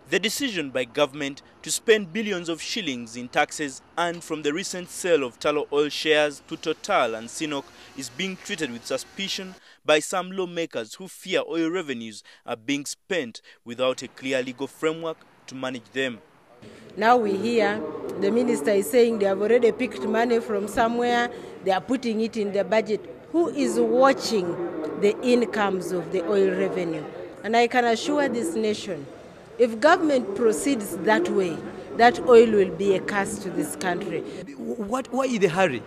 The decision by government to spend billions of shillings in taxes earned from the recent sale of Tullow oil shares to Total and Sinnock is being treated with suspicion by some lawmakers who fear oil revenues are being spent without a clear legal framework to manage them. Now we hear the minister is saying they have already picked money from somewhere, they are putting it in the budget. Who is watching the incomes of the oil revenue? And I can assure this nation, if government proceeds that way, that oil will be a curse to this country. Why the hurry?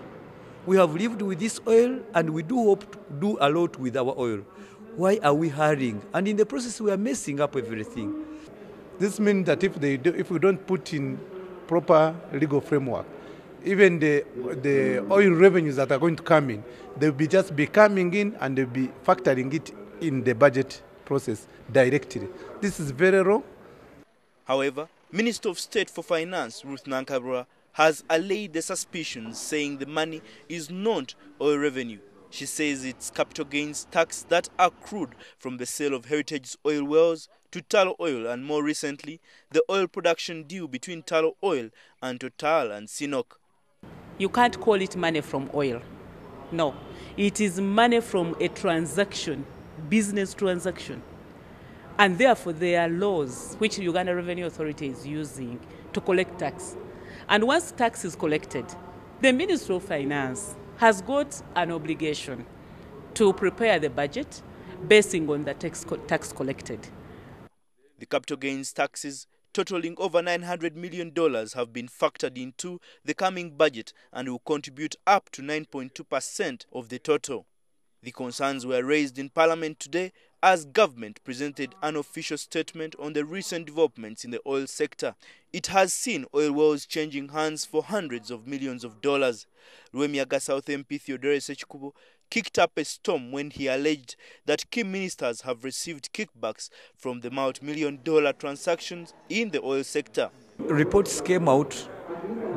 We have lived with this oil and we do hope to do a lot with our oil. Why are we hurrying? And in the process we are messing up everything. This means that if we don't put in proper legal framework, even the oil revenues that are going to come in, they'll just be coming in and they'll be factoring it in the budget process directly. This is very wrong. However, Minister of State for Finance Ruth Nankabirwa has allayed the suspicions, saying the money is not oil revenue. She says it's capital gains tax that accrued from the sale of heritage oil wells to Tullow Oil and more recently, the oil production deal between Tullow Oil and Total and Sinnock. You can't call it money from oil. No, it is money from a transaction, business transaction. And therefore, there are laws which the Uganda Revenue Authority is using to collect tax. And once tax is collected, the Ministry of Finance has got an obligation to prepare the budget basing on the tax collected. The capital gains taxes totaling over $900 million have been factored into the coming budget and will contribute up to 9.2% of the total. The concerns were raised in Parliament today as government presented an official statement on the recent developments in the oil sector. It has seen oil wells changing hands for hundreds of millions of dollars. Ruemiaga South MP Theodore Sechikubo kicked up a storm when he alleged that key ministers have received kickbacks from the multi-million-dollar transactions in the oil sector. Reports came out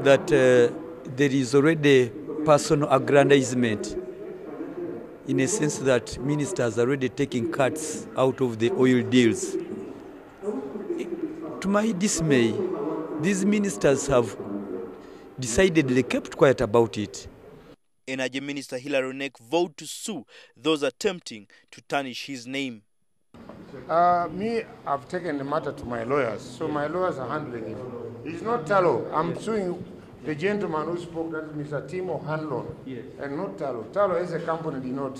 that there is already personal aggrandizement, in a sense that ministers are already taking cuts out of the oil deals. To my dismay, these ministers have decided they kept quiet about it. Energy Minister Hilary Onek vowed to sue those attempting to tarnish his name. I've taken the matter to my lawyers, so my lawyers are handling it. It's not Tullow. I'm suing the gentleman who spoke, that Mr. Timo Hanlon, yes, and not Tullow. Tullow as a company did not